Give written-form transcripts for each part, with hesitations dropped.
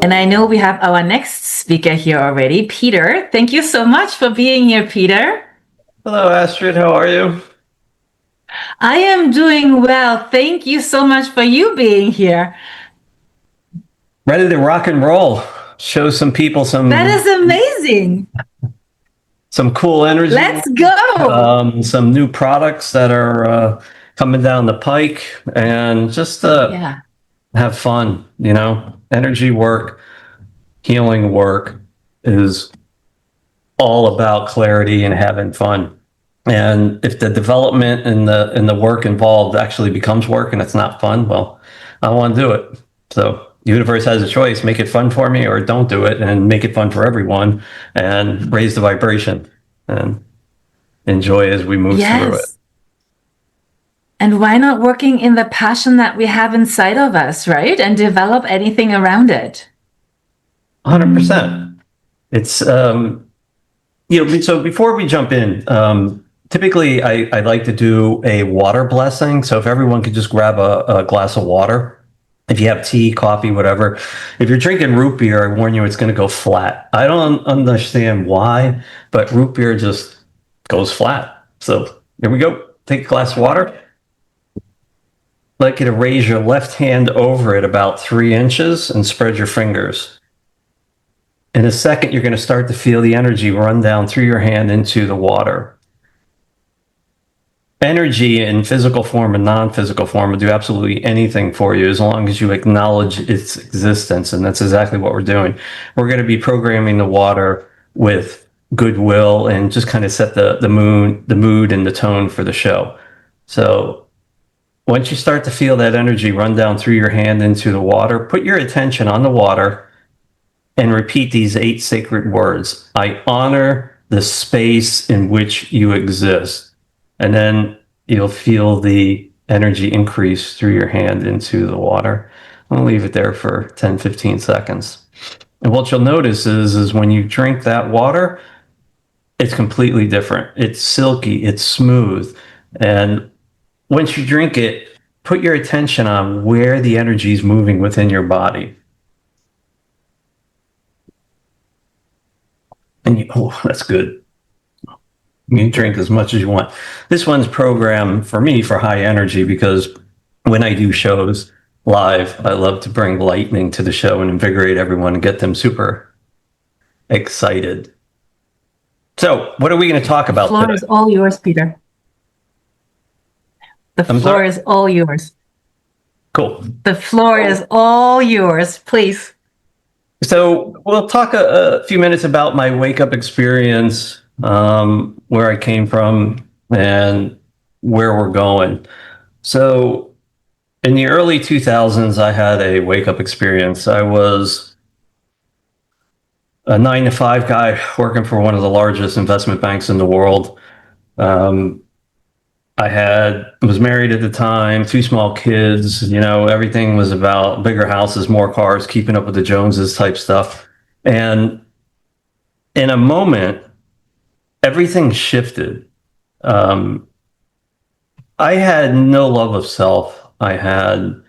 And I know we have our next speaker here already, Peter. Thank you so much for being here, Peter. Hello, Astrid. How are you? I am doing well. Thank you so much for you being here. Ready to rock and roll. Show some people That is amazing. some cool energy, Let's go. some new products that are coming down the pike, and just Yeah. have fun. Energy work, healing work is all about clarity and having fun. And if the development and the work involved actually becomes work and it's not fun, well, I want to do it. So the universe has a choice: make it fun for me, or don't do it and make it fun for everyone, and raise the vibration and enjoy as we move through it. Yes. And why not working in the passion that we have inside of us, right? And develop anything around it. 100%. It's so before we jump in, typically I like to do a water blessing. So if everyone could just grab a glass of water. If you have tea, coffee, whatever. If you're drinking root beer, I warn you, it's going to go flat. I don't understand why, but root beer just goes flat. So here we go. Take a glass of water. I'd like you to raise your left hand over it about 3 inches and spread your fingers. In a second, you're going to start to feel the energy run down through your hand into the water. Energy in physical form and non-physical form will do absolutely anything for you as long as you acknowledge its existence. And that's exactly what we're doing. We're going to be programming the water with goodwill and just kind of set the mood and the tone for the show. So once you start to feel that energy run down through your hand into the water, put your attention on the water and repeat these 8 sacred words. I honor the space in which you exist. And then you'll feel the energy increase through your hand into the water. I'm going to leave it there for 10, 15 seconds. And what you'll notice is when you drink that water, it's completely different. It's silky, it's smooth. And once you drink it, put your attention on where the energy is moving within your body. And that's good. You drink as much as you want. This one's programmed for me for high energy because when I do shows live, I love to bring lightning to the show and invigorate everyone and get them super excited. So, what are we going to talk about The floor today? is all yours, Peter. The floor is all yours. Cool. The floor is all yours, please. So, we'll talk a few minutes about my wake up experience, where I came from, and where we're going. So, in the early 2000s, I had a wake up experience. I was a 9 to 5 guy working for one of the largest investment banks in the world. Was married at the time, 2 small kids, everything was about bigger houses, more cars, keeping up with the Joneses type stuff. And in a moment, everything shifted. I had no love of self. I had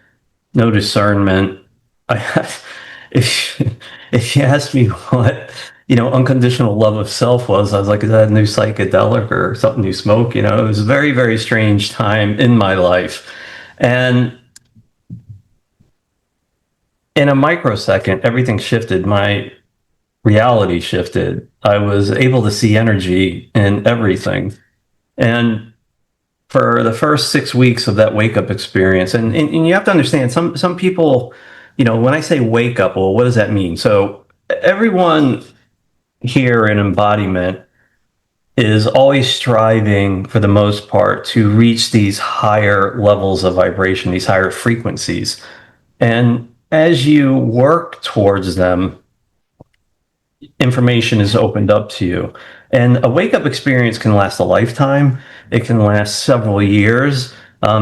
no discernment. I had, if if you asked me what unconditional love of self was, I was like, is that a new psychedelic or something you smoke? It was a very, very strange time in my life, and in a microsecond, everything shifted. My reality shifted. I was able to see energy in everything, and for the first 6 weeks of that wake up experience, and you have to understand, some people, when I say wake up, well, what does that mean? So everyone here in embodiment is always striving, for the most part, to reach these higher levels of vibration, these higher frequencies. And as you work towards them, information is opened up to you. And a wake up experience can last a lifetime. It can last several years.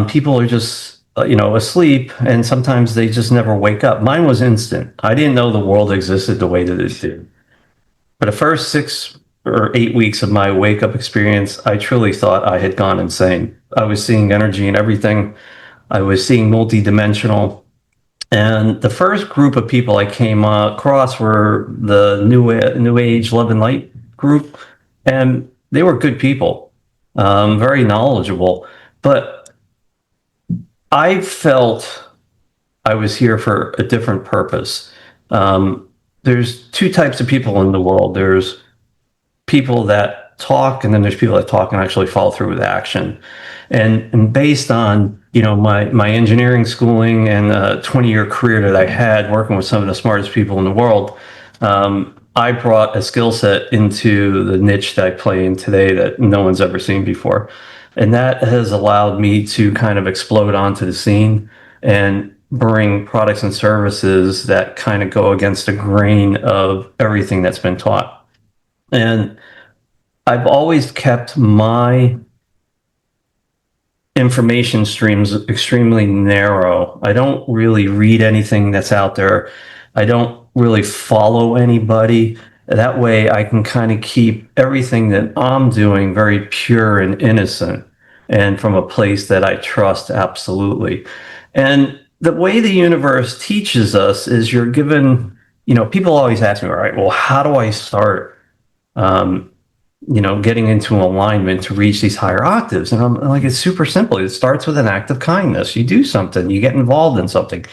People are just, asleep, and sometimes they just never wake up. Mine was instant. I didn't know the world existed the way that it did. For the first 6 or 8 weeks of my wake up experience, I truly thought I had gone insane. I was seeing energy in everything. I was seeing multidimensional. And the first group of people I came across were the New Age Love and Light group, and they were good people, very knowledgeable. But I felt I was here for a different purpose. Um, there's two types of people in the world. There's people that talk, and then there's people that talk and actually follow through with action. And based on my engineering schooling and a 20-year career that I had working with some of the smartest people in the world, I brought a skill set into the niche that I play in today that no one's ever seen before. And that has allowed me to kind of explode onto the scene and bring products and services that kind of go against the grain of everything that's been taught. And I've always kept my information streams extremely narrow. I don't really read anything that's out there. I don't really follow anybody. That way I can kind of keep everything that I'm doing very pure and innocent and from a place that I trust absolutely. And the way the universe teaches us is you're given, people always ask me, all right, well, how do I start? Um, getting into alignment to reach these higher octaves. And I'm like, it's super simple. It starts with an act of kindness. You do something, you get involved in something.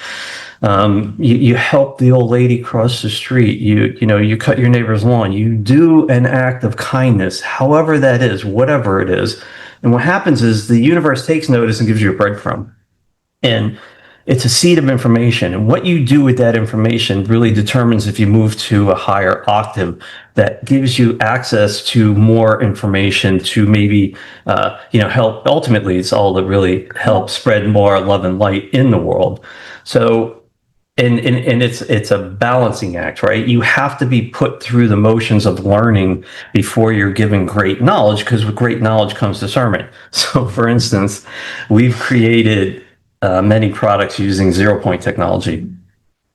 You help the old lady cross the street. You cut your neighbor's lawn. You do an act of kindness, however that is, whatever it is. And what happens is the universe takes notice and gives you a breadcrumb. And it's a seed of information. And what you do with that information really determines if you move to a higher octave that gives you access to more information to maybe, help. Ultimately, it's all to really help spread more love and light in the world. So, and it's a balancing act, right? You have to be put through the motions of learning before you're given great knowledge, because with great knowledge comes discernment. So, for instance, we've created many products using 0 point technology.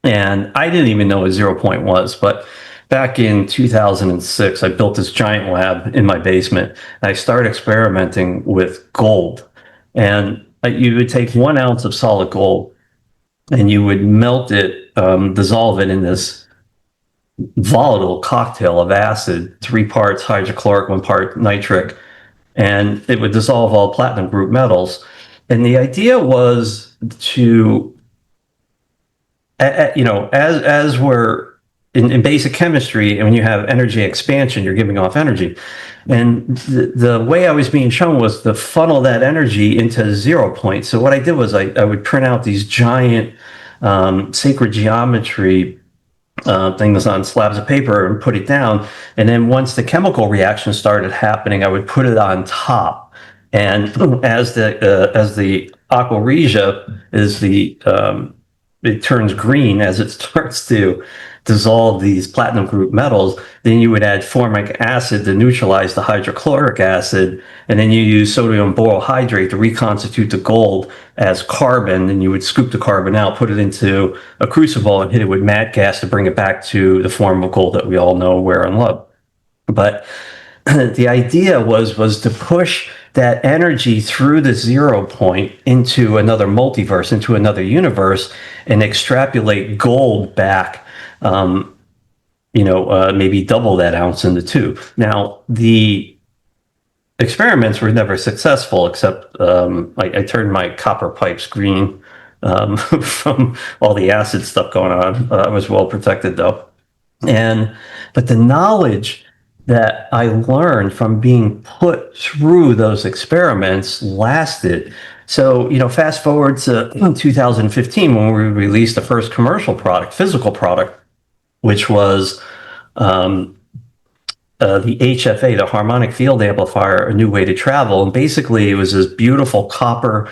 And I didn't even know what 0 point was, but back in 2006, I built this giant lab in my basement. And I started experimenting with gold. And you would take 1 ounce of solid gold and you would melt it, dissolve it in this volatile cocktail of acid, 3 parts hydrochloric, 1 part nitric, and it would dissolve all platinum group metals. And the idea was to, as we're in basic chemistry, and when you have energy expansion, you're giving off energy. And the way I was being shown was to funnel that energy into 0 point. So what I did was I would print out these giant sacred geometry things on slabs of paper and put it down. And then once the chemical reaction started happening, I would put it on top. And as the aqua regia is it turns green as it starts to dissolve these platinum group metals, then you would add formic acid to neutralize the hydrochloric acid, and then you use sodium borohydrate to reconstitute the gold as carbon, and you would scoop the carbon out, put it into a crucible, and hit it with mat gas to bring it back to the form of gold that we all know, wear, and love. But the idea was to push that energy through the 0 point into another multiverse, into another universe, and extrapolate gold back, maybe double that ounce into two. Now, the experiments were never successful, except I turned my copper pipes green from all the acid stuff going on. I was well protected, though. But the knowledge that I learned from being put through those experiments lasted. So, fast forward to 2015 when we released the first commercial product, physical product, which was the HFA, the harmonic field amplifier, a new way to travel. And basically, it was this beautiful copper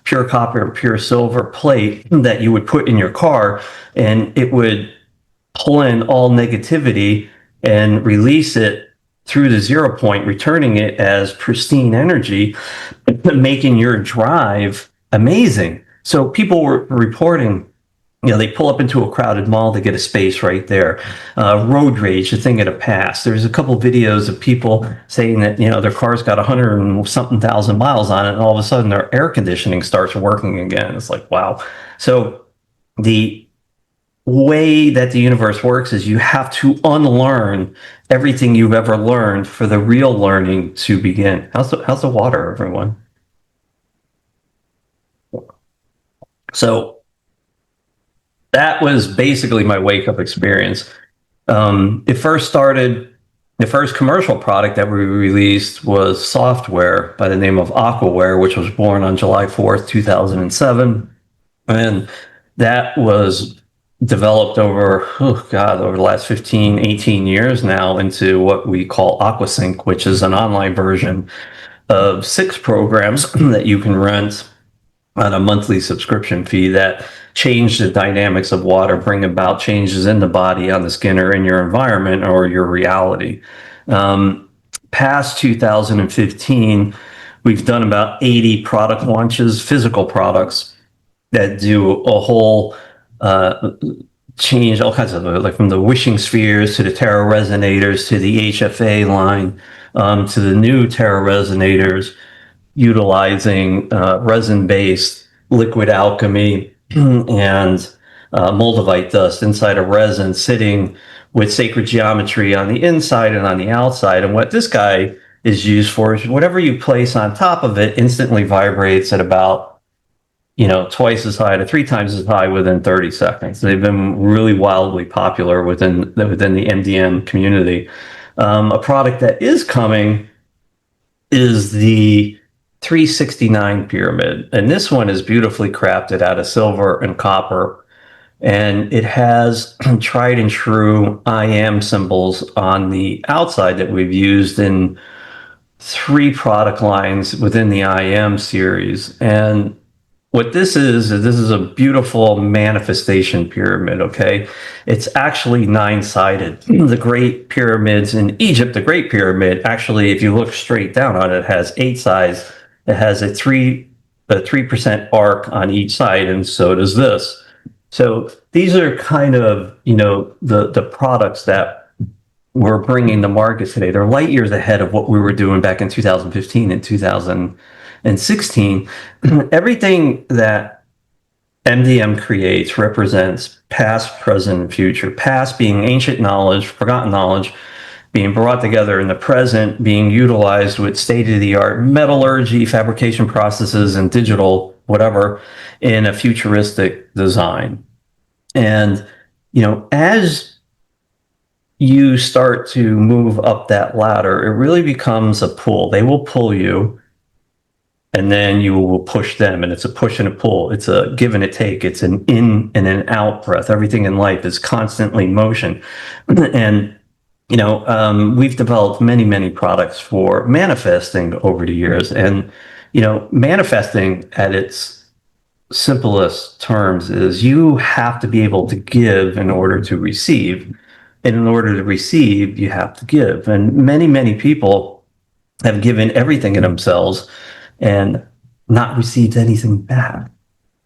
and pure silver plate that you would put in your car, and it would pull in all negativity and release it through the 0 point, returning it as pristine energy, making your drive amazing. So people were reporting, they pull up into a crowded mall to get a space right there. Road rage, a thing of the past. There's a couple videos of people saying that, their car's got 100 and something thousand miles on it, and all of a sudden their air conditioning starts working again. It's like, wow. So the way that the universe works is you have to unlearn everything you've ever learned for the real learning to begin. How's the water, everyone? So that was basically my wake up experience. It first started, the first commercial product that we released was software by the name of Aquaware, which was born on July 4th, 2007. And that was developed over, oh God, over the last 15, 18 years now into what we call AquaSync, which is an online version of 6 programs that you can rent on a monthly subscription fee that change the dynamics of water, bring about changes in the body, on the skin, or in your environment or your reality. Past 2015, we've done about 80 product launches, physical products that do a whole change, all kinds of, like from the wishing spheres to the Terra resonators to the HFA line, to the new Terra resonators utilizing resin-based liquid alchemy and moldavite dust inside a resin sitting with sacred geometry on the inside and on the outside. And what this guy is used for is whatever you place on top of it instantly vibrates at about, twice as high to 3 times as high within 30 seconds. They've been really wildly popular within the MDM community. A product that is coming is the 369 pyramid. And this one is beautifully crafted out of silver and copper. And it has tried and true I am symbols on the outside that we've used in 3 product lines within the I am series. And what this is a beautiful manifestation pyramid, okay? It's actually 9-sided. The Great Pyramids in Egypt, the Great Pyramid, actually, if you look straight down on it, has 8 sides. It has a 3% arc on each side, and so does this. So these are kind of, the products that we're bringing to market today. They're light years ahead of what we were doing back in 2015 and 2016. Everything that MDM creates represents past, present, and future. Past being ancient knowledge, forgotten knowledge, being brought together in the present, being utilized with state-of-the-art metallurgy, fabrication processes, and digital whatever in a futuristic design. And, as you start to move up that ladder, it really becomes a pull. They will pull you, and then you will push them, and it's a push and a pull. It's a give and a take. It's an in and an out breath. Everything in life is constantly motion. And, we've developed many, many products for manifesting over the years. And, manifesting at its simplest terms is you have to be able to give in order to receive. And in order to receive, you have to give. And many, many people have given everything in themselves and not received anything back.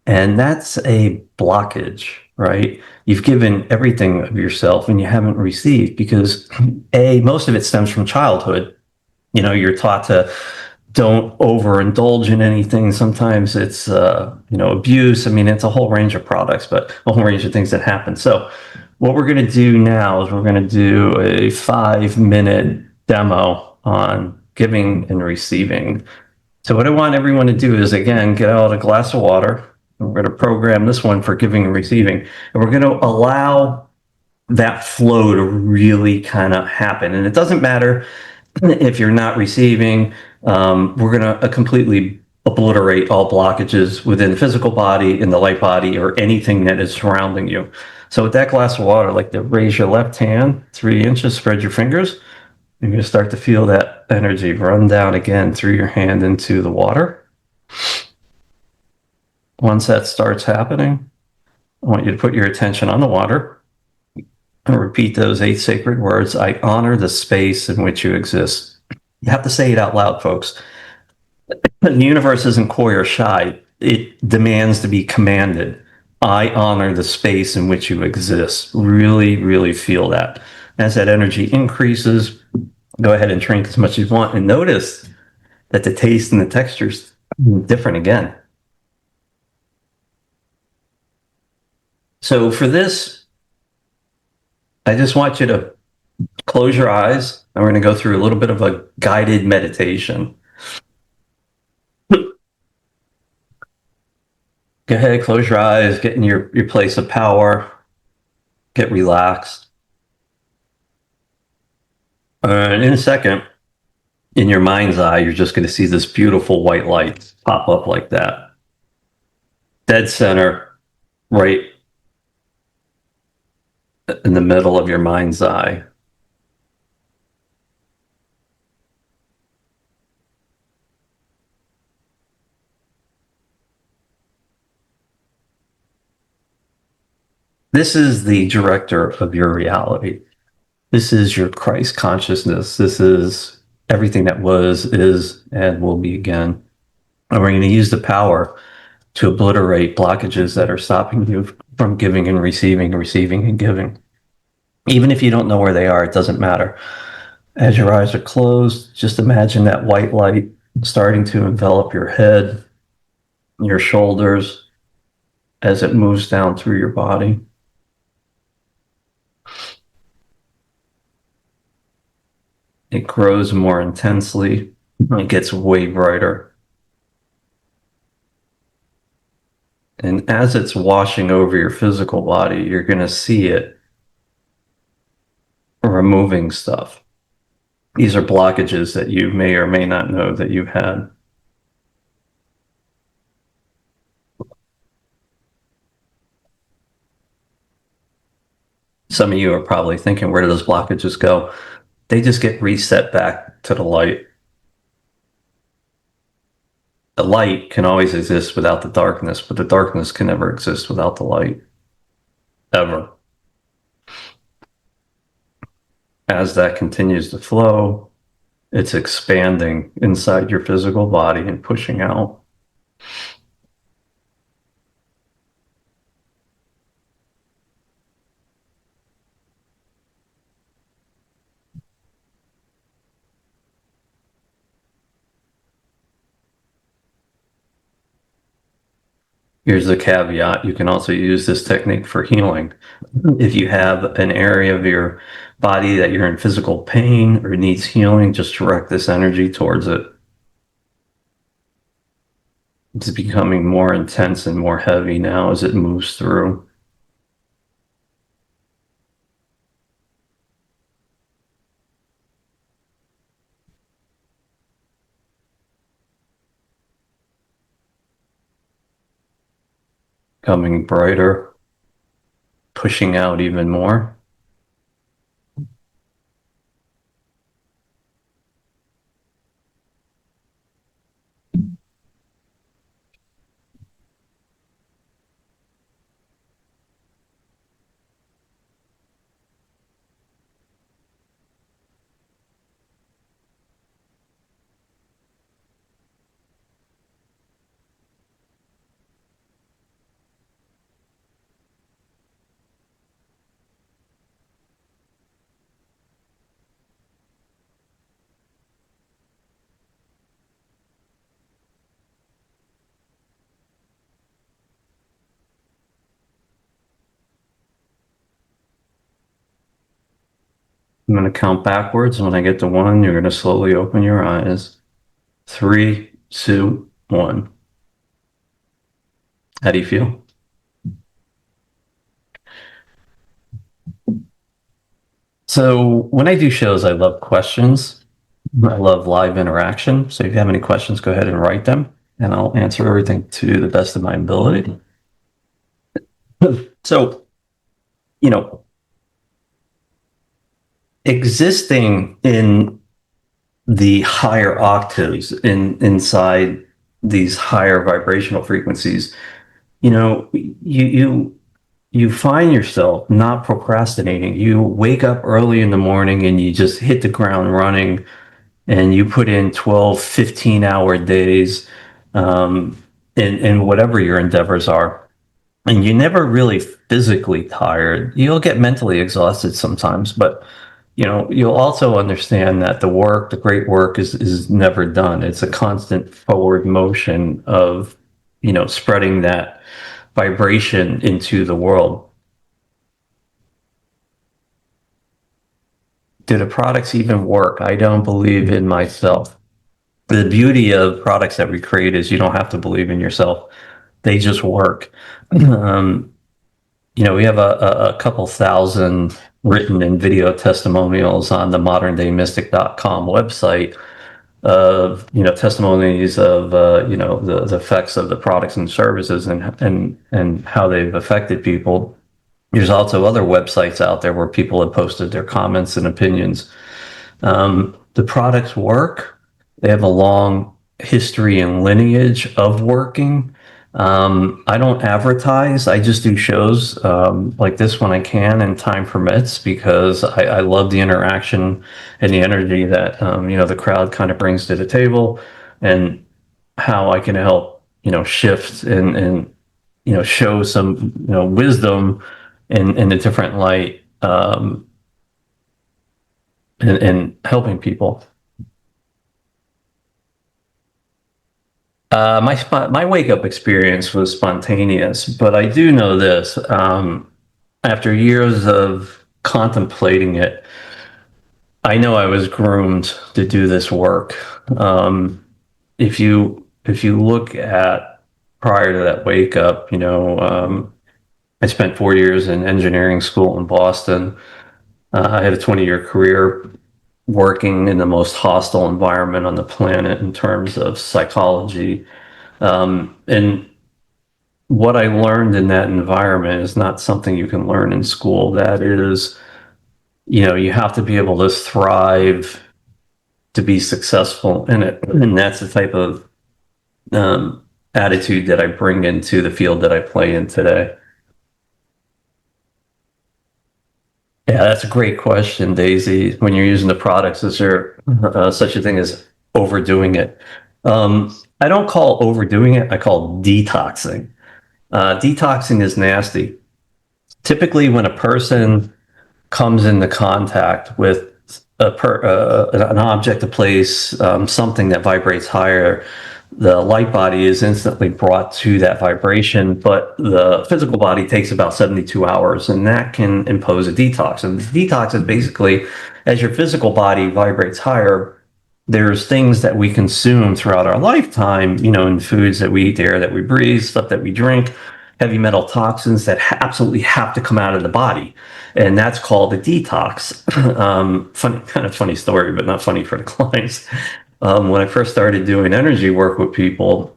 And that's a blockage, right? You've given everything of yourself and you haven't received because most of it stems from childhood. You're taught to don't overindulge in anything. Sometimes it's, abuse. I mean, it's a whole range of products, but a whole range of things that happen. So what we're going to do now is we're going to do a 5-minute demo on giving and receiving. So what I want everyone to do is, again, get out a glass of water. We're going to program this one for giving and receiving. And we're going to allow that flow to really kind of happen. And it doesn't matter if you're not receiving. We're going to completely obliterate all blockages within the physical body, in the light body, or anything that is surrounding you. So with that glass of water, like to raise your left hand 3 inches, spread your fingers. You're going to start to feel that energy run down again through your hand into the water. Once that starts happening, I want you to put your attention on the water and repeat those 8 sacred words. I honor the space in which you exist. You have to say it out loud, folks. The universe isn't coy or shy. It demands to be commanded. I honor the space in which you exist. Really, really feel that. As that energy increases, go ahead and drink as much as you want and notice that the taste and the texture's different again. So for this, I just want you to close your eyes and we're going to go through a little bit of a guided meditation. Go ahead, close your eyes, get in your place of power, get relaxed. And in a second, in your mind's eye, you're just going to see this beautiful white light pop up like that. Dead center, right in the middle of your mind's eye. This is the director of your reality. This is your Christ consciousness. This is everything that was, is, and will be again. And we're going to use the power to obliterate blockages that are stopping you from giving and receiving and giving. Even if you don't know where they are, it doesn't matter. As your eyes are closed, just imagine that white light starting to envelop your head, your shoulders, as it moves down through your body. It grows more intensely. It gets way brighter. And as it's washing over your physical body, you're going to see it removing stuff. These are blockages that you may or may not know that you've had. Some of you are probably thinking, where do those blockages go? They just get reset back to the light. The light can always exist without the darkness, but the darkness can never exist without the light. Ever. As that continues to flow, it's expanding inside your physical body and pushing out. Here's the caveat. You can also use this technique for healing. If you have an area of your body that you're in physical pain or needs healing, just direct this energy towards it. It's becoming more intense and more heavy now as it moves through. Becoming brighter, pushing out even more. I'm going to count backwards. And when I get to 1, you're going to slowly open your eyes. 3, 2, 1. How do you feel? So when I do shows, I love questions. I love live interaction. So if you have any questions, go ahead and write them, and I'll answer everything to the best of my ability. So, existing in the higher octaves inside these higher vibrational frequencies, you find yourself not procrastinating. You wake up early in the morning and you just hit the ground running, and you put in 12, 15-hour days in whatever your endeavors are. And you're never really physically tired. You'll get mentally exhausted sometimes, but you'll also understand that the great work is never done. It's a constant forward motion of, spreading that vibration into the world. do the products even work? I don't believe in myself. The beauty of products that we create is you don't have to believe in yourself. They just work. Um, we have a couple thousand written and video testimonials on the moderndaymystic.com website of, testimonies of, the effects of the products and services and how they've affected people. There's also other websites out there where people have posted their comments and opinions. The products work. They have a long history and lineage of working. I don't advertise. I just do shows like this when I can and time permits because I love the interaction and the energy that the crowd kind of brings to the table, and how I can help shift and show some wisdom in a different light, and helping people. My wake up experience was spontaneous, but I do know this. After years of contemplating it, I know I was groomed to do this work. If you look at prior to that wake up, I spent 4 years in engineering school in Boston. I had a 20-year career working in the most hostile environment on the planet in terms of psychology. And what I learned in that environment is not something you can learn in school. That is, you have to be able to thrive to be successful in it. And that's the type of attitude that I bring into the field that I play in today. Yeah, that's a great question, Daisy. When you're using the products, is there such a thing as overdoing it? I don't call overdoing it, I call detoxing. Detoxing is nasty. Typically, when a person comes into contact with an object, a place, something that vibrates higher, the light body is instantly brought to that vibration, but the physical body takes about 72 hours, and that can impose a detox. And the detox is basically, as your physical body vibrates higher, there's things that we consume throughout our lifetime, in foods that we eat, the air that we breathe, stuff that we drink, heavy metal toxins that absolutely have to come out of the body. And that's called a detox. Kind of funny story, but not funny for the clients. When I first started doing energy work with people,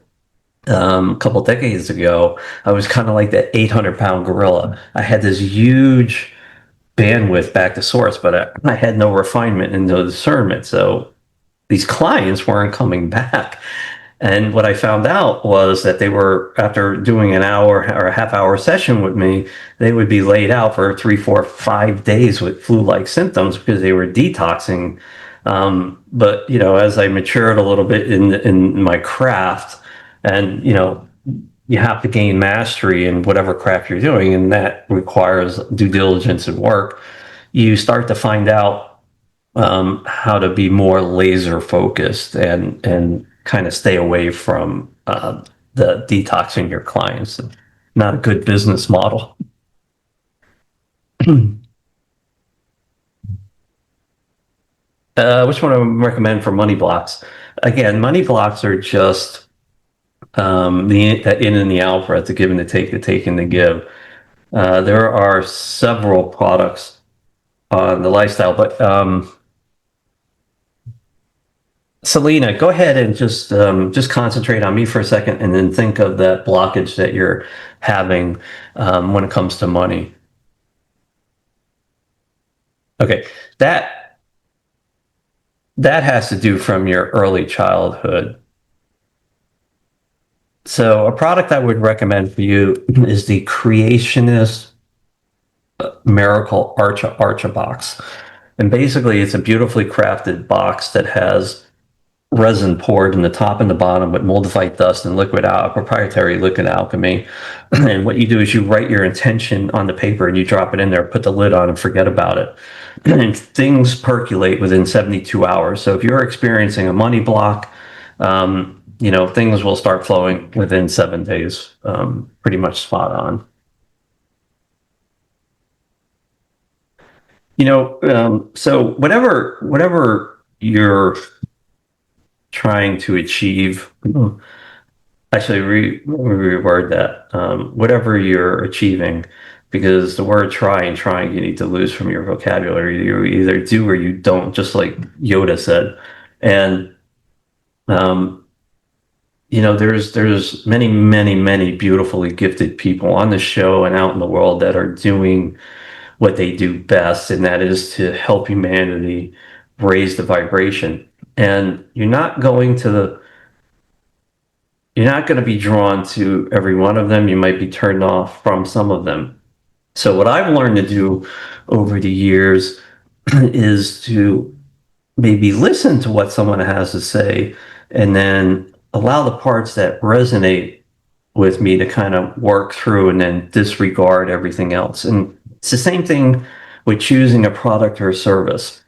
a couple decades ago, I was kind of like that 800-pound gorilla. I had this huge bandwidth back to source, but I had no refinement and no discernment. So these clients weren't coming back. And what I found out was that they were, after doing an hour or a half hour session with me, they would be laid out for 3, 4, 5 days with flu-like symptoms because they were detoxing. But as I matured a little bit in my craft, and you have to gain mastery in whatever craft you're doing, and that requires due diligence and work. You start to find out how to be more laser focused and kind of stay away from the detoxing your clients. Not a good business model. Which one I would recommend for money blocks? Again, money blocks are just the in and the out, right? The give and the take and the give. There are several products on the lifestyle, but Selena, go ahead and just concentrate on me for a second, and then think of that blockage that you're having when it comes to money. Okay, that has to do from your early childhood. So a product I would recommend for you is the Creationist Miracle Archa box. And basically, it's a beautifully crafted box that has resin poured in the top and the bottom with moldavite dust and proprietary liquid alchemy. And what you do is you write your intention on the paper and you drop it in there, put the lid on, and forget about it. And things percolate within 72 hours. So if you're experiencing a money block, things will start flowing within 7 days. Pretty much spot on. So whatever you're trying to achieve, actually, let me reword that. Whatever you're achieving, because the word try and trying you need to lose from your vocabulary. You either do or you don't, just like Yoda said. And um, there's many beautifully gifted people on the show and out in the world that are doing what they do best, and that is to help humanity raise the vibration. And you're not going to be drawn to every one of them. You might be turned off from some of them. So what I've learned to do over the years is to maybe listen to what someone has to say and then allow the parts that resonate with me to kind of work through and then disregard everything else. And it's the same thing with choosing a product or a service.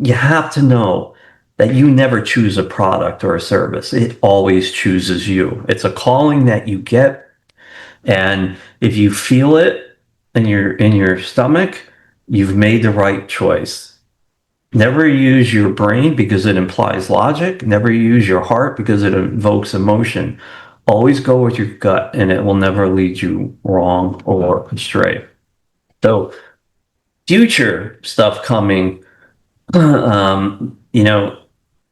You have to know that you never choose a product or a service. It always chooses you. It's a calling that you get. And if you feel it in your stomach, you've made the right choice. Never use your brain because it implies logic. Never use your heart because it evokes emotion. Always go with your gut and it will never lead you wrong or astray. So future stuff coming, um, you know,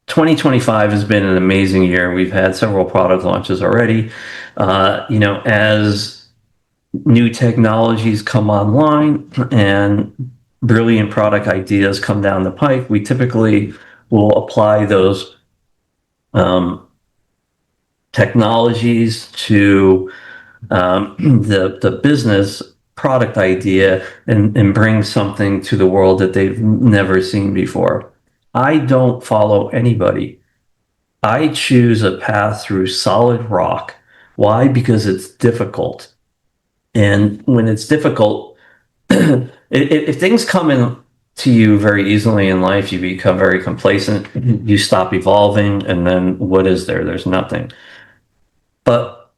2025 has been an amazing year. We've had several product launches already. As new technologies come online and brilliant product ideas come down the pike, we typically will apply those um, technologies to the business product idea and bring something to the world that they've never seen before. I don't follow anybody. I choose a path through solid rock. Why? Because it's difficult. And when it's difficult, if things come in to you very easily in life, you become very complacent, you stop evolving, and then what is there? There's nothing. But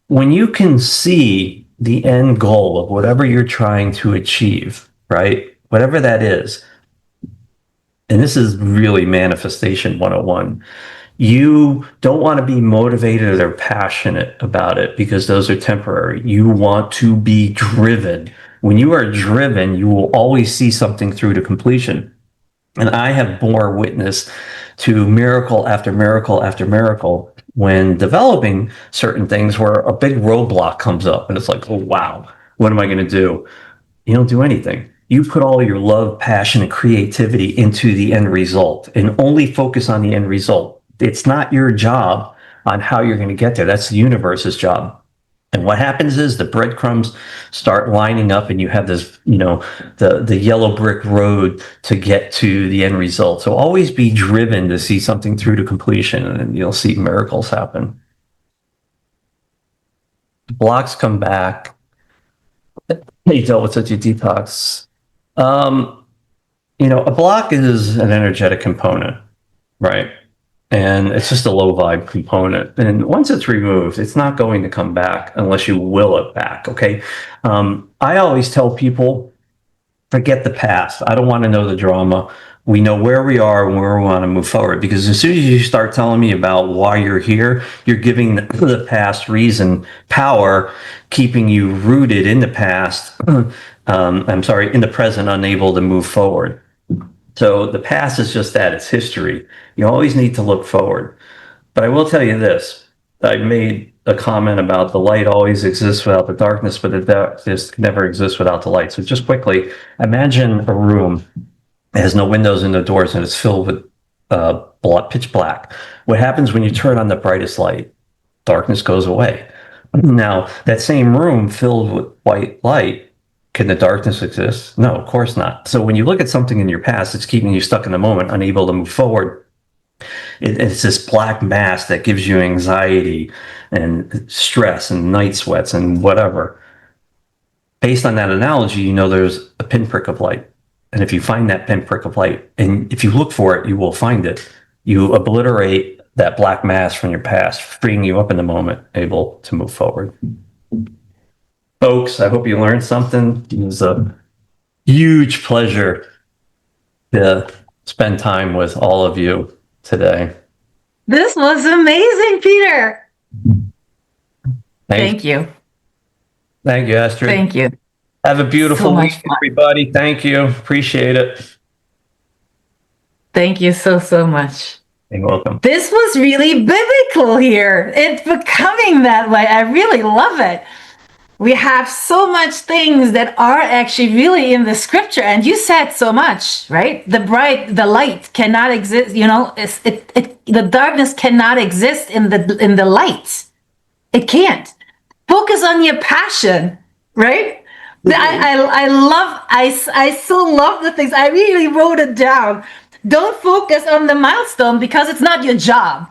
when you can see the end goal of whatever you're trying to achieve, right? Whatever that is, and this is really manifestation 101. You don't want to be motivated or passionate about it because those are temporary. You want to be driven. When you are driven, you will always see something through to completion. And I have bore witness to miracle after miracle after miracle when developing certain things where a big roadblock comes up and it's like, oh, wow, what am I going to do? You don't do anything. You put all your love, passion, and creativity into the end result and only focus on the end result. It's not your job on how you're going to get there. That's the universe's job. And what happens is the breadcrumbs start lining up and you have this, the yellow brick road to get to the end result. So always be driven to see something through to completion and you'll see miracles happen. Blocks come back. You dealt with such a detox. A block is an energetic component, right? And it's just a low vibe component. And once it's removed, it's not going to come back unless you will it back. Okay. I always tell people, forget the past. I don't want to know the drama. We know where we are and where we want to move forward. Because as soon as you start telling me about why you're here, you're giving the past reason, power, keeping you rooted in the past. I'm sorry, in the present, unable to move forward. So the past is just that, it's history. You always need to look forward. But I will tell you this. I made a comment about the light always exists without the darkness, but the darkness never exists without the light. So just quickly, imagine a room that has no windows and no doors and it's filled with pitch black. What happens when you turn on the brightest light? Darkness goes away. Now, that same room filled with white light, can the darkness exist? No, of course not. So when you look at something in your past, it's keeping you stuck in the moment, unable to move forward. It's this black mass that gives you anxiety and stress and night sweats and whatever. Based on that analogy, there's a pinprick of light. And if you find that pinprick of light, and if you look for it, you will find it. You obliterate that black mass from your past, freeing you up in the moment, able to move forward. Folks, I hope you learned something. It was a huge pleasure to spend time with all of you today. This was amazing, Peter. Thank, Thank you. thank you, Astrid. Thank you. Have a So beautiful much week, fun. everybody. Thank you. Appreciate it. Thank you so, so much. You're welcome. This was really biblical here. It's becoming that way. I really love it. We have so much things that are actually really in the scripture, and you said so much, right? The light cannot exist. The darkness cannot exist in the light. It can't. Focus on your passion, right? I so love the things. I really wrote it down. Don't focus on the milestone because it's not your job.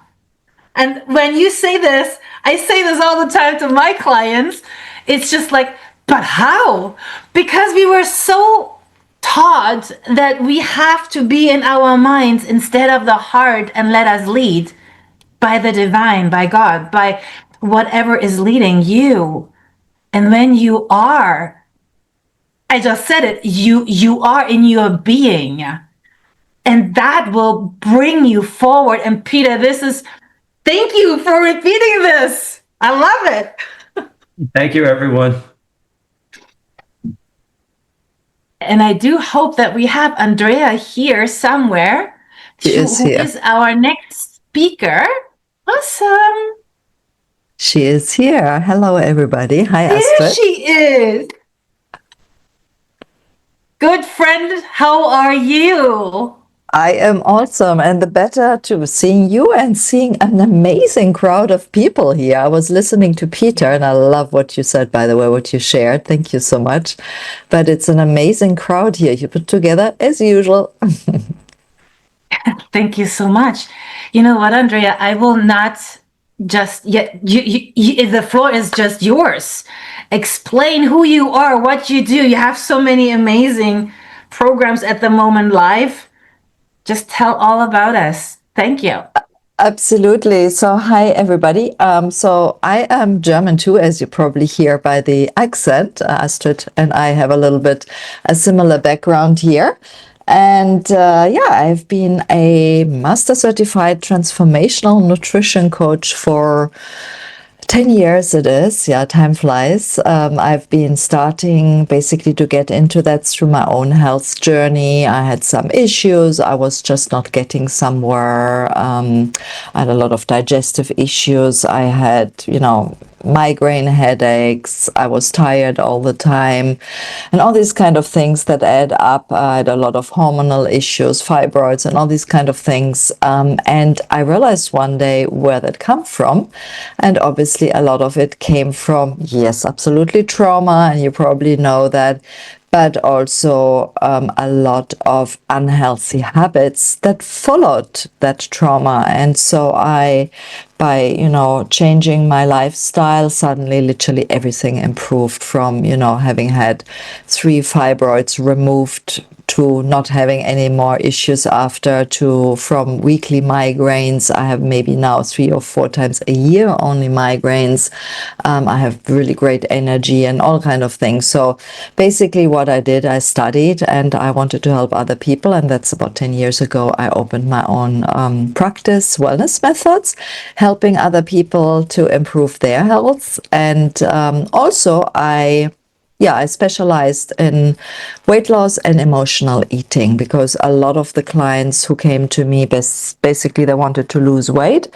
And when you say this, I say this all the time to my clients. It's just like, but how? Because we were so taught that we have to be in our minds instead of the heart and let us lead by the divine, by God, by whatever is leading you. And when you are, I just said it, you are in your being. And that will bring you forward. And Peter, thank you for repeating this. I love it. Thank you, everyone. And I do hope that we have Andrea here somewhere. She is who here. is our next speaker. Awesome. She is here. Hello, everybody. Hi, There Astrid. she is. Good friend, how are you? I am awesome, and the better to seeing you and seeing an amazing crowd of people here. I was listening to Peter, and I love what you said, by the way, what you shared. Thank you so much. But it's an amazing crowd here you put together as usual. Thank you so much. You know what, Andrea? I will not just yet. The floor is just yours. Explain who you are, what you do. You have so many amazing programs at the moment live. Just tell all about us. Thank you. Absolutely. So, hi, everybody. So, I am German too, as you probably hear by the accent. Astrid and I have a little bit a similar background here. And yeah, I've been a master certified transformational nutrition coach for 10 years it is. Yeah, time flies. I've been starting basically to get into that through my own health journey. I had some issues. I was just not getting somewhere. I had a lot of digestive issues. I had, migraine headaches. I was tired all the time, and all these kind of things that add up. I had a lot of hormonal issues, fibroids, and all these kind of things. And I realized one day where that come from, and obviously a lot of it came from, yes, absolutely trauma, and you probably know that, but also a lot of unhealthy habits that followed that trauma. And so by changing my lifestyle, suddenly literally everything improved, from having had 3 fibroids removed to not having any more issues after, to from weekly migraines. I have maybe now 3 or 4 times a year only migraines. I have really great energy and all kind of things. So basically what I did, I studied and I wanted to help other people, and that's about 10 years ago. I opened my own practice, Wellness Methods, helping other people to improve their health. And also I specialized in weight loss and emotional eating, because a lot of the clients who came to me, basically they wanted to lose weight.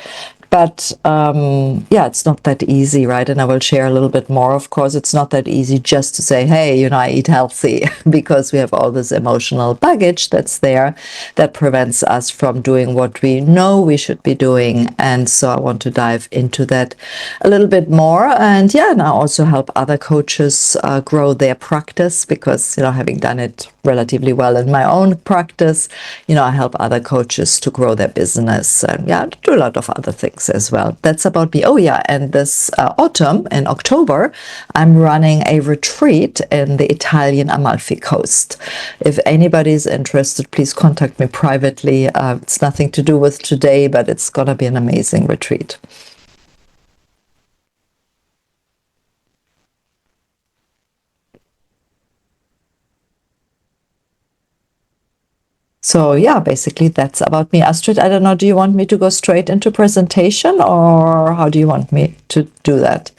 But it's not that easy, right? And I will share a little bit more. Of course, it's not that easy just to say, hey, I eat healthy, because we have all this emotional baggage that's there that prevents us from doing what we know we should be doing. And so I want to dive into that a little bit more. And I also help other coaches grow their practice, because, having done it relatively well in my own practice, I help other coaches to grow their business, and do a lot of other things as well. That's about me. Oh yeah, and this autumn in October, I'm running a retreat in the Italian Amalfi Coast. If anybody is interested, please contact me privately. It's nothing to do with today, but it's gonna be an amazing retreat. So yeah, basically that's about me. Astrid, I don't know, do you want me to go straight into presentation or how do you want me to do that?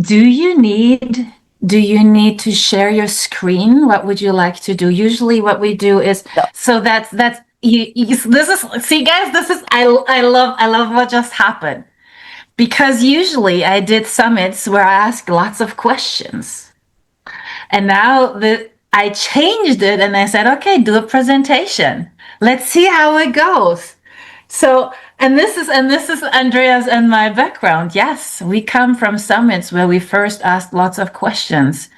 Do you need to share your screen? What would you like to do? Usually what we do is, No. so that's this is, see guys, this is, I love what just happened. Because usually I did summits where I ask lots of questions. And now I changed it and I said, okay, do a presentation. Let's see how it goes. So, and this is Andrea's and my background. Yes, we come from summits where we first asked lots of questions.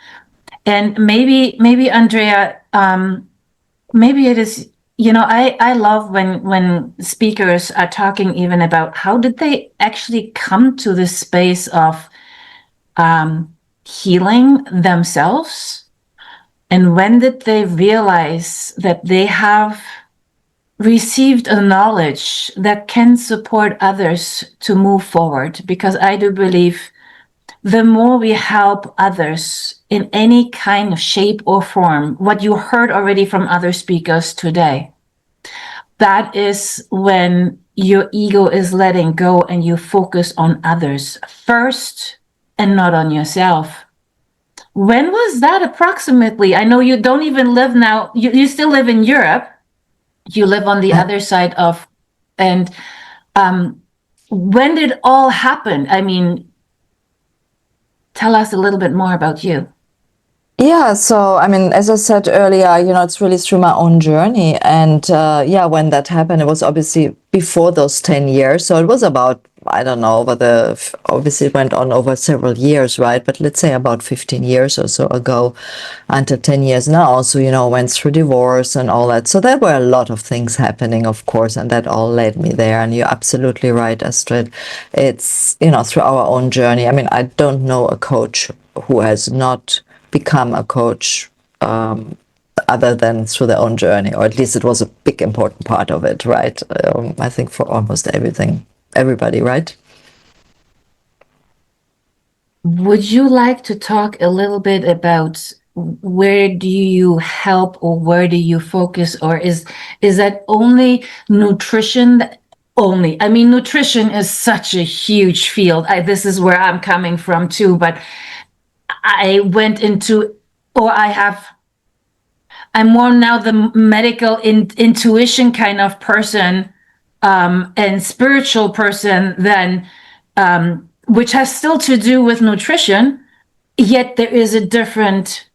And maybe Andrea, maybe it is, I love when speakers are talking even about how did they actually come to this space of healing themselves, and when did they realize that they have received a knowledge that can support others to move forward. Because I do believe the more we help others in any kind of shape or form, what you heard already from other speakers today, that is when your ego is letting go and you focus on others first and not on yourself. When was that approximately? I know you don't even live now, you still live in Europe. You live on the other side of, and when did all happen? I mean, tell us a little bit more about you. Yeah, so I mean, as I said earlier, it's really through my own journey. And yeah, when that happened, it was obviously before those 10 years. So it was about, I don't know, obviously it went on over several years, right? But let's say about 15 years or so ago, until 10 years now. So, went through divorce and all that. So there were a lot of things happening, of course, and that all led me there. And you're absolutely right, Astrid. It's, through our own journey. I mean, I don't know a coach who has not become a coach other than through their own journey, or at least it was a big important part of it, right? I think for almost everybody, right? Would you like to talk a little bit about where do you help or where do you focus, or is that only nutrition? Only, I mean, nutrition is such a huge field. This is where I'm coming from too, but I went into, or I'm more now the medical intuition kind of person, and spiritual person than, which has still to do with nutrition, yet there is a different,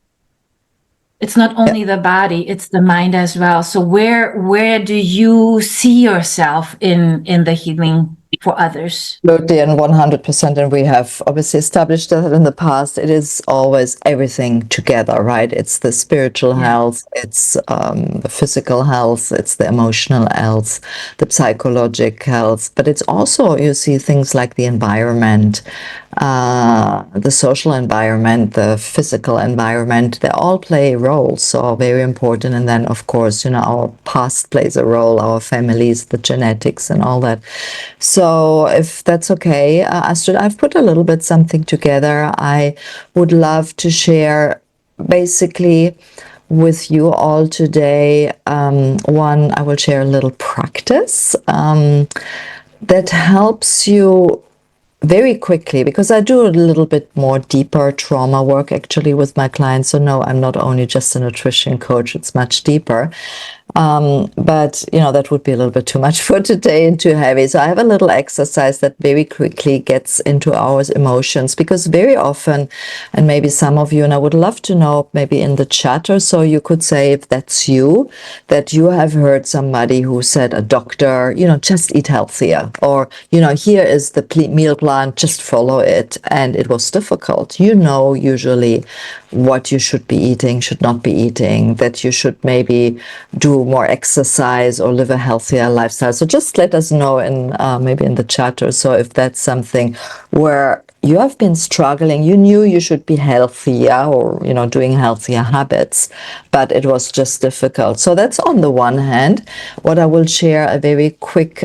it's not only the body, it's the mind as well. So where do you see yourself in the healing for others? Absolutely, and 100%. And we have obviously established that in the past. It is always everything together, right? It's the spiritual health, it's the physical health, it's the emotional health, the psychological health, but it's also, you see, things like the environment, the social environment, the physical environment, they all play roles, so very important. And then, of course, our past plays a role, our families, the genetics and all that. So if that's okay, Astrid, I've put a little bit something together. I would love to share basically with you all today. One, I will share a little practice that helps you very quickly, because I do a little bit more deeper trauma work actually with my clients. So no, I'm not only just a nutrition coach, it's much deeper. But that would be a little bit too much for today and too heavy. So I have a little exercise that very quickly gets into our emotions, because very often, and maybe some of you, and I would love to know maybe in the chat or so, you could say if that's you, that you have heard somebody who said, a doctor, just eat healthier, or, here is the meal plan, just follow it. And it was difficult. Usually what you should be eating, should not be eating, that you should maybe do more exercise or live a healthier lifestyle. So just let us know in maybe in the chat or so if that's something where you have been struggling. You knew you should be healthier or doing healthier habits, but it was just difficult. So that's on the one hand. What I will share a very quick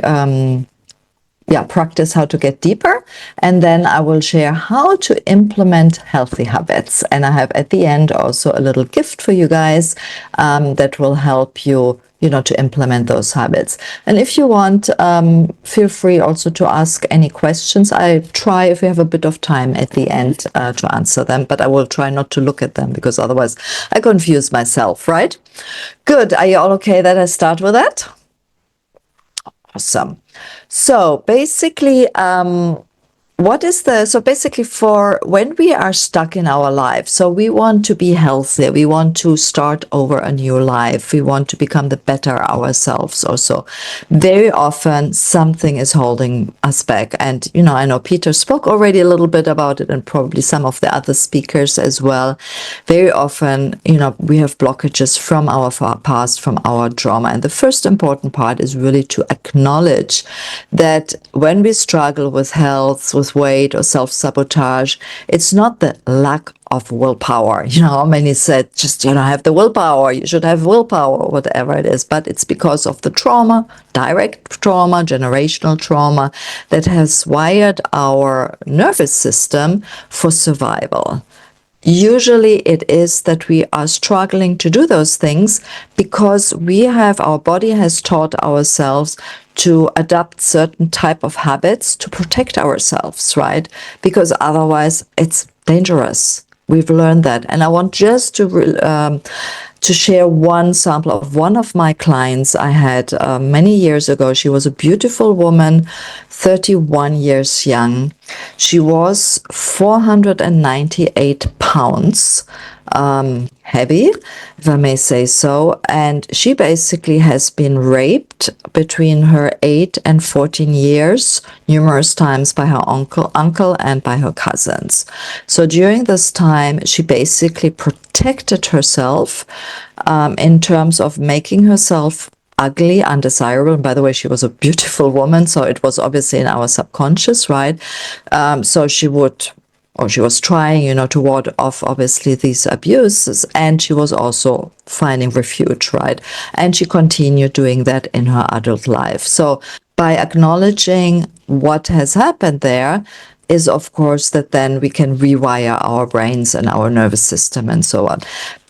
practice how to get deeper. And then I will share how to implement healthy habits. And I have at the end also a little gift for you guys that will help you, to implement those habits. And if you want, feel free also to ask any questions. I try, if we have a bit of time at the end, to answer them, but I will try not to look at them because otherwise I confuse myself, right? Good. Are you all okay that I start with that? Awesome. So basically, so basically for when we are stuck in our life, so we want to be healthy, we want to start over a new life, we want to become the better ourselves also. Very often something is holding us back. And, I know Peter spoke already a little bit about it and probably some of the other speakers as well. Very often, we have blockages from our past, from our trauma. And the first important part is really to acknowledge that when we struggle with health, with weight or self-sabotage, it's not the lack of willpower. Many said, just, have the willpower, you should have willpower or whatever it is, but it's because of the trauma, direct trauma, generational trauma that has wired our nervous system for survival. Usually it is that we are struggling to do those things because our body has taught ourselves to adopt certain type of habits to protect ourselves, right? Because otherwise it's dangerous. We've learned that. And I want just to share one sample of one of my clients I had many years ago. She was a beautiful woman, 31 years young. She was 498 pounds, heavy, if I may say so. And she basically has been raped between her 8 and 14 years, numerous times by her uncle and by her cousins. So during this time, she basically protected herself in terms of making herself ugly, undesirable. And by the way, she was a beautiful woman, so it was obviously in our subconscious, right? So she was trying, to ward off obviously these abuses, and she was also finding refuge, right? And she continued doing that in her adult life. So by acknowledging what has happened there is, of course, that then we can rewire our brains and our nervous system and so on.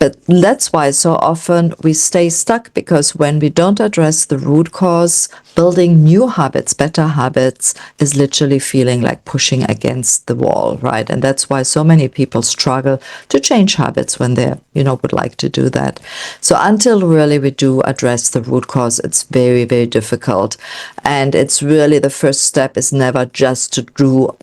But that's why so often we stay stuck, because when we don't address the root cause, building new habits, better habits, is literally feeling like pushing against the wall, right? And that's why so many people struggle to change habits when they, would like to do that. So until really we do address the root cause, it's very, very difficult. And it's really, the first step is never just to do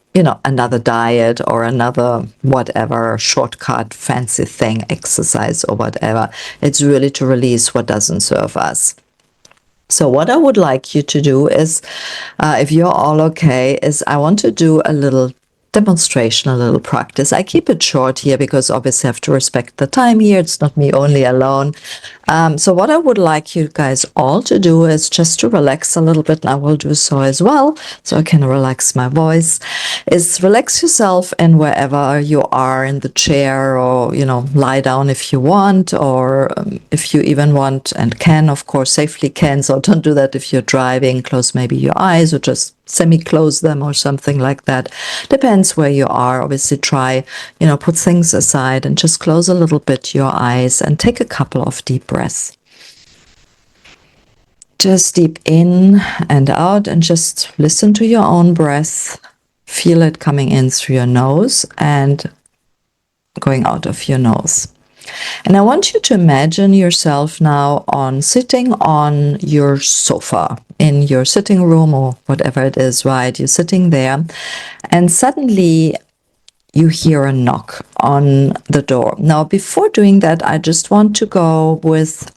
another diet or another whatever shortcut, fancy thing, exercise or whatever. It's really to release what doesn't serve us. So what I would like you to do is, if you're all okay, is I want to do a little demonstration, a little practice. I keep it short here because obviously I have to respect the time here. It's not me only alone. So what I would like you guys all to do is just to relax a little bit, and I will do so as well, so I can relax my voice, is relax yourself in wherever you are, in the chair, or, lie down if you want, or if you even want and can, of course, safely can. So don't do that if you're driving. Close maybe your eyes or just semi-close them or something like that. Depends where you are. Obviously try, put things aside and just close a little bit your eyes and take a couple of deep breaths. Just deep in and out, and just listen to your own breath. Feel it coming in through your nose and going out of your nose. And I want you to imagine yourself now sitting on your sofa in your sitting room or whatever it is, right? You're sitting there and suddenly you hear a knock on the door. Now, before doing that, I just want to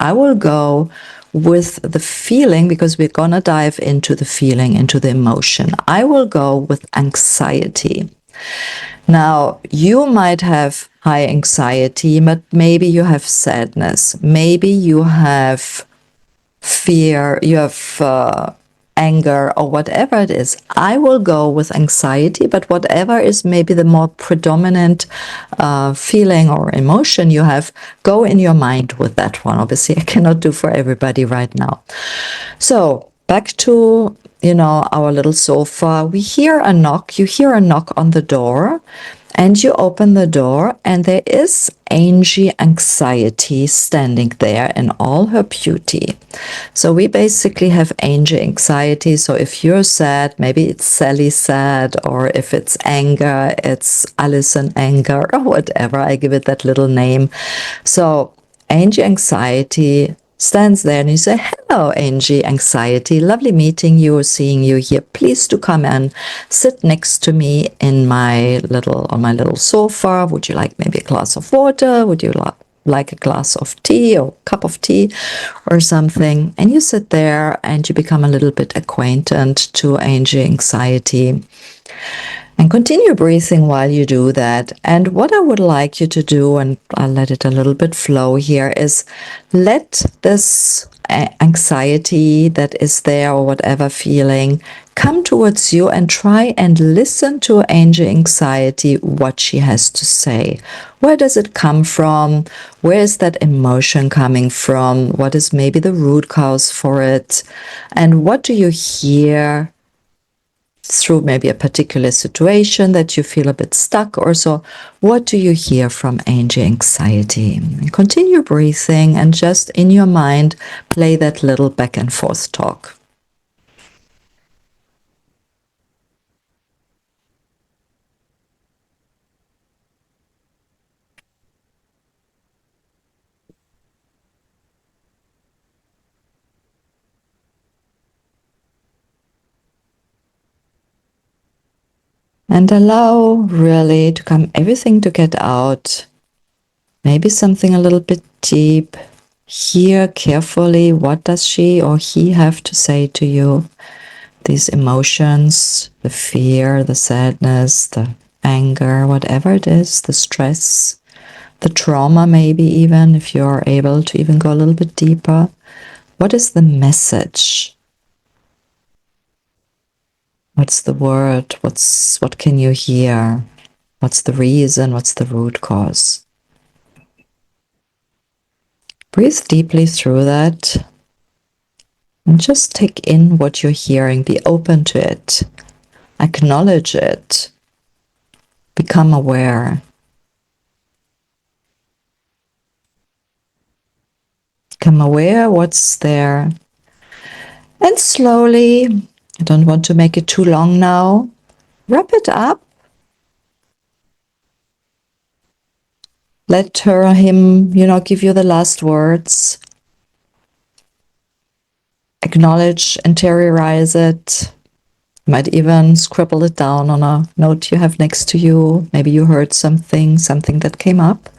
I will go with the feeling, because we're going to dive into the feeling, into the emotion. I will go with anxiety. Now, you might have high anxiety, but maybe you have sadness. Maybe you have fear, you have anger, or whatever it is. I will go with anxiety, but whatever is maybe the more predominant feeling or emotion you have, go in your mind with that one. Obviously, I cannot do for everybody right now. So back to, our little sofa. We hear a knock. You hear a knock on the door. And you open the door, and there is Angie Anxiety standing there in all her beauty. So we basically have Angie Anxiety. So if you're sad, maybe it's Sally sad, or if it's anger, it's Alison anger, or whatever. I give it that little name. So Angie Anxiety stands there and you say, hello, Angie Anxiety. Lovely meeting you or seeing you here. Please do come and sit next to me on my little sofa. Would you like maybe a glass of water? Would you like a glass of tea or cup of tea or something? And you sit there and you become a little bit acquainted to Angie Anxiety. And continue breathing while you do that. And what I would like you to do, and I'll let it a little bit flow here, is let this anxiety that is there or whatever feeling come towards you and try and listen to Angie Anxiety, what she has to say. Where does it come from? Where is that emotion coming from? What is maybe the root cause for it? And what do you hear through maybe a particular situation that you feel a bit stuck or so? What do you hear from Angie Anxiety? And continue breathing and just in your mind play that little back and forth talk. And allow really to come everything to get out. Maybe something a little bit deep. Hear carefully, what does she or he have to say to you? These emotions, the fear, the sadness, the anger, whatever it is, the stress, the trauma maybe even, if you're able to even go a little bit deeper. What is the message? What's the word? What can you hear? What's the reason? What's the root cause? Breathe deeply through that and just take in what you're hearing. Be open to it. Acknowledge it. Become aware. Become aware what's there. And slowly, I don't want to make it too long now, wrap it up. Let her or him, give you the last words. Acknowledge, interiorize it. You might even scribble it down on a note you have next to you. Maybe you heard something that came up.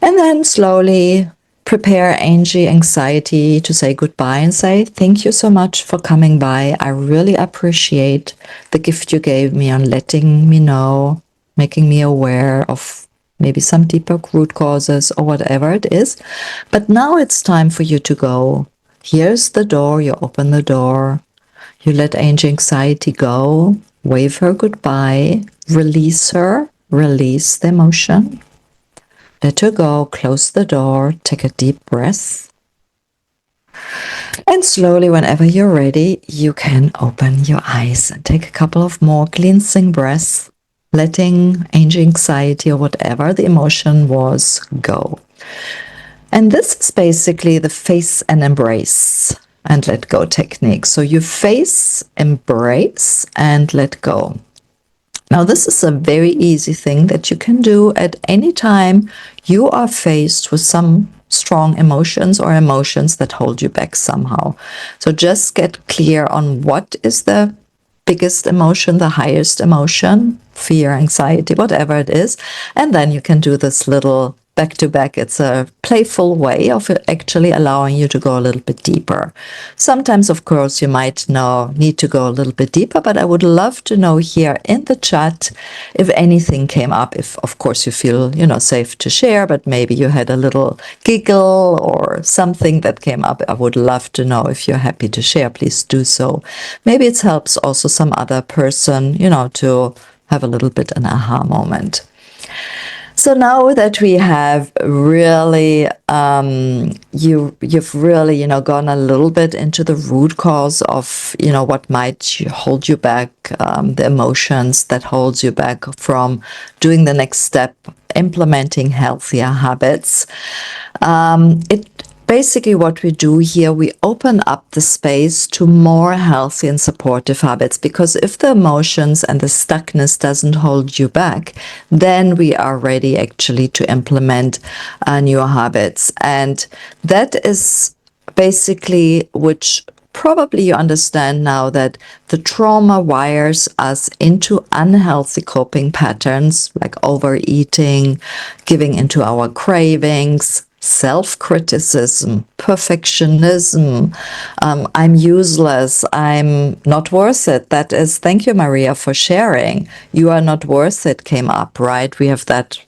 And then slowly prepare Angie Anxiety to say goodbye and say, thank you so much for coming by. I really appreciate the gift you gave me on letting me know, making me aware of maybe some deeper root causes or whatever it is. But now it's time for you to go. Here's the door. You open the door. You let Angie Anxiety go. Wave her goodbye. Release her. Release the emotion. Let her go. Close the door. Take a deep breath. And slowly, whenever you're ready, you can open your eyes and take a couple of more cleansing breaths, letting Angie Anxiety or whatever the emotion was go. And this is basically the face and embrace and let go technique. So you face, embrace, and let go. Now, this is a very easy thing that you can do at any time you are faced with some strong emotions or emotions that hold you back somehow. So just get clear on what is the biggest emotion, the highest emotion, fear, anxiety, whatever it is. And then you can do this little back to back. It's a playful way of actually allowing you to go a little bit deeper. Sometimes, of course, you might need to go a little bit deeper, but I would love to know here in the chat if anything came up, if of course you feel, safe to share, but maybe you had a little giggle or something that came up. I would love to know if you're happy to share. Please do so. Maybe it helps also some other person, to have a little bit an aha moment. So now that we have really, you've really, gone a little bit into the root cause of, what might hold you back, the emotions that holds you back from doing the next step, implementing healthier habits. It basically what we do here, we open up the space to more healthy and supportive habits, because if the emotions and the stuckness doesn't hold you back, then we are ready actually to implement new habits. And that is basically which probably you understand now, that the trauma wires us into unhealthy coping patterns like overeating, giving into our cravings, self-criticism, perfectionism, I'm useless, I'm not worth it. That is, thank you, Maria, for sharing. You are not worth it came up, right? We have that.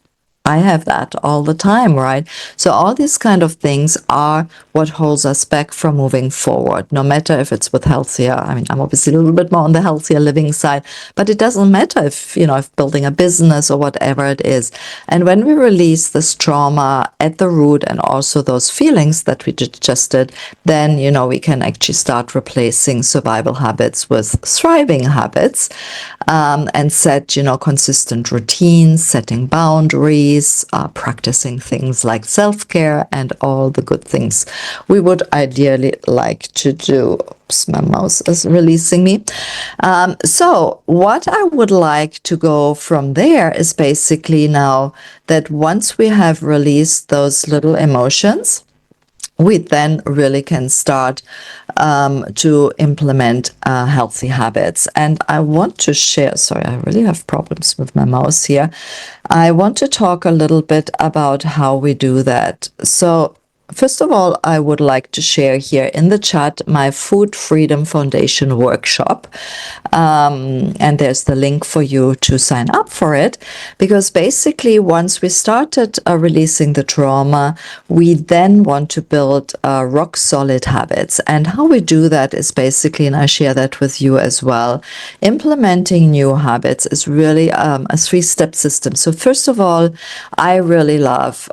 I have that all the time, right? So all these kind of things are what holds us back from moving forward, no matter if it's with healthier. I mean, I'm obviously a little bit more on the healthier living side, but it doesn't matter if, if building a business or whatever it is. And when we release this trauma at the root and also those feelings that we just did, then, we can actually start replacing survival habits with thriving habits, and set, consistent routines, setting boundaries, practicing things like self-care and all the good things we would ideally like to do. Oops, my mouse is releasing me. So what I would like to go from there is basically now that once we have released those little emotions, we then really can start to implement healthy habits. And I want to share, sorry, I really have problems with my mouse here. I want to talk a little bit about how we do that. So first of all, I would like to share here in the chat my Food Freedom Foundation workshop. And there's the link for you to sign up for it, because basically once we started releasing the trauma, we then want to build rock solid habits. And how we do that is basically, and I share that with you as well, implementing new habits is really a 3-step system. So first of all, I really love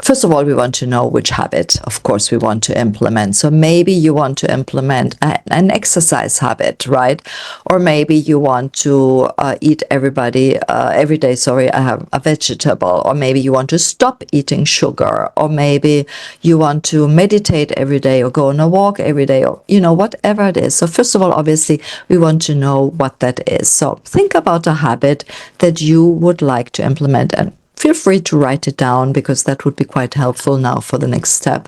first of all, we want to know which habit, of course, we want to implement. So maybe you want to implement an exercise habit, right? Or maybe you want to eat every day, a vegetable. Or maybe you want to stop eating sugar. Or maybe you want to meditate every day or go on a walk every day, or, whatever it is. So first of all, obviously, we want to know what that is. So think about a habit that you would like to implement, and feel free to write it down, because that would be quite helpful now for the next step.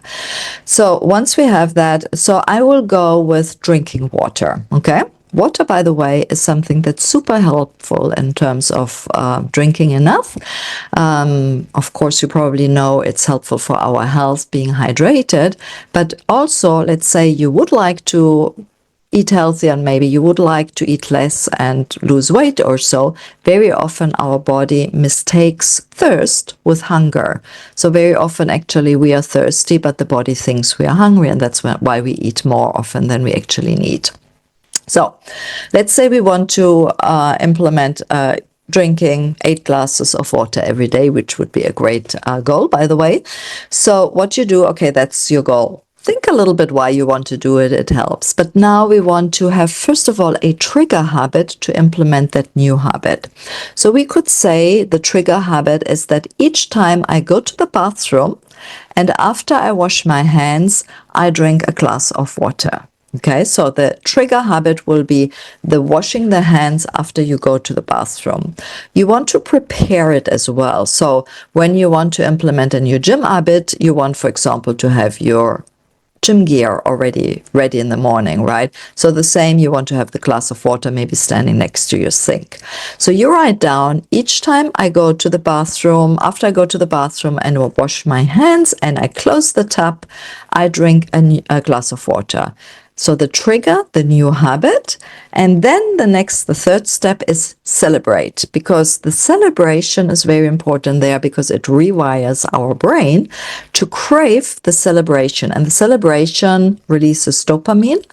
So once we have that, so I will go with drinking water, okay? Water, by the way, is something that's super helpful in terms of drinking enough. Of course, you probably know it's helpful for our health, being hydrated, but also, let's say you would like to eat healthy and maybe you would like to eat less and lose weight or so. Very often our body mistakes thirst with hunger. So very often actually we are thirsty, but the body thinks we are hungry, and that's why we eat more often than we actually need. So let's say we want to implement drinking 8 glasses of water every day, which would be a great goal, by the way. So what you do, okay, that's your goal. Think a little bit why you want to do it, it helps. But now we want to have, first of all, a trigger habit to implement that new habit. So we could say the trigger habit is that each time I go to the bathroom and after I wash my hands, I drink a glass of water. Okay, so the trigger habit will be the washing the hands after you go to the bathroom. You want to prepare it as well. So when you want to implement a new gym habit, you want, for example, to have your gym gear already ready in the morning, right? So the same, you want to have the glass of water maybe standing next to your sink. So you write down, each time I go to the bathroom, after I go to the bathroom and wash my hands and I close the tap, I drink a glass of water. So the trigger, the new habit, and then the third step is celebrate, because the celebration is very important there, because it rewires our brain to crave the celebration, and the celebration releases dopamine.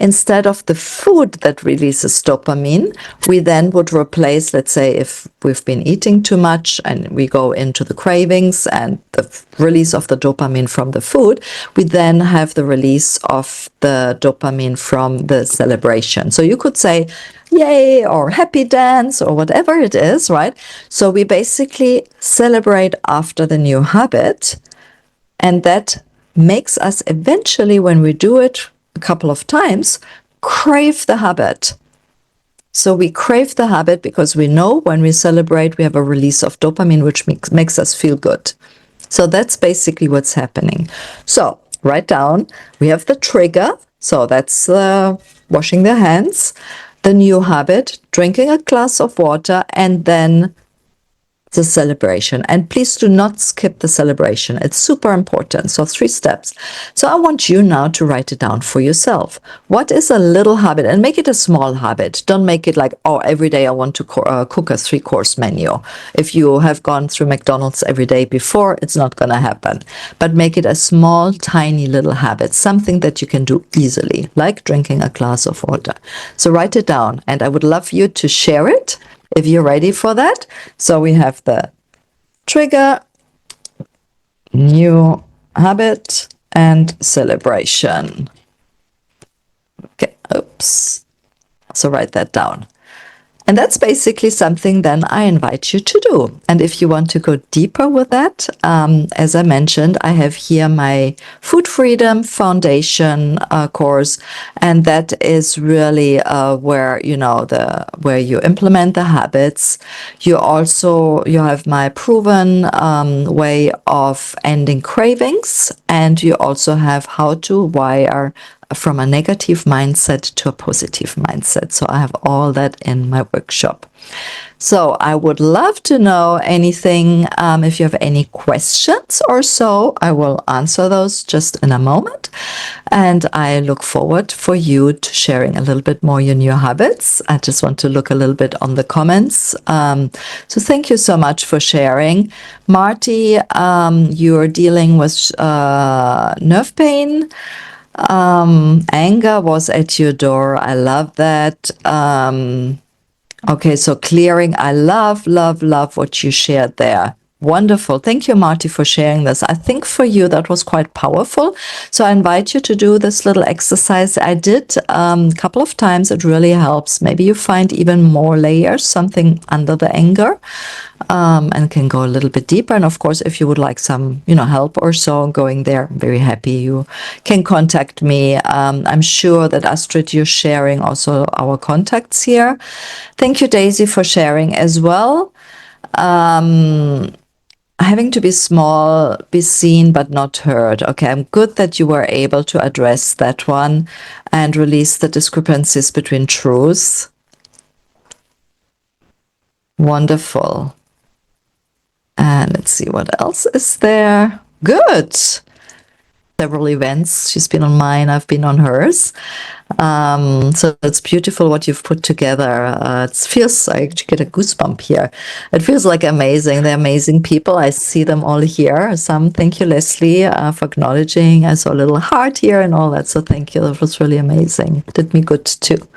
instead of the food that releases dopamine, we then would replace, let's say, if we've been eating too much and we go into the cravings and the release of the dopamine from the food, we then have the release of the dopamine from the celebration. So you could say, yay, or happy dance, or whatever it is, right? So we basically celebrate after the new habit, and that makes us eventually, when we do it a couple of times, crave the habit. So we crave the habit because we know when we celebrate, we have a release of dopamine, which makes us feel good. So that's basically what's happening. So write down, we have the trigger. So that's washing their hands, the new habit, drinking a glass of water, and then the celebration. And please do not skip the celebration. It's super important. So 3 steps. So I want you now to write it down for yourself. What is a little habit? And make it a small habit. Don't make it like, oh, every day I want to cook a 3-course menu. If you have gone through McDonald's every day before, it's not going to happen. But make it a small, tiny little habit, something that you can do easily, like drinking a glass of water. So write it down. And I would love you to share it if you're ready for that. So we have the trigger, new habit, and celebration. Okay, oops. So write that down. And that's basically something then I invite you to do. And if you want to go deeper with that, as I mentioned, I have here my Food Freedom Foundation course, and that is really where where you implement the habits. You have my proven way of ending cravings, and you also have how to wire from a negative mindset to a positive mindset. So I have all that in my workshop. So I would love to know anything. If you have any questions or so, I will answer those just in a moment. And I look forward for you to sharing a little bit more your new habits. I just want to look a little bit on the comments. So thank you so much for sharing. Marty, you're dealing with nerve pain. Anger was at your door. I love that. Okay, so clearing. I love what you shared there. Wonderful. Thank you, Marty, for sharing this. I think for you that was quite powerful. So I invite you to do this little exercise. I did a couple of times. It really helps. Maybe you find even more layers, something under the anger, and can go a little bit deeper. And of course, if you would like some, help or so going there, I'm very happy you can contact me. I'm sure that Astrid, you're sharing also our contacts here. Thank you, Daisy, for sharing as well. Having to be small, be seen, but not heard. Okay, I'm good that you were able to address that one and release the discrepancies between truths. Wonderful. And let's see what else is there. Good. Several events. She's been on mine, I've been on hers. So it's beautiful what you've put together. It feels, I actually get a goosebump here. It feels like amazing. They're amazing people. I see them all here. Thank you, Leslie, for acknowledging. I saw a little heart here and all that. So thank you. That was really amazing. Did me good too.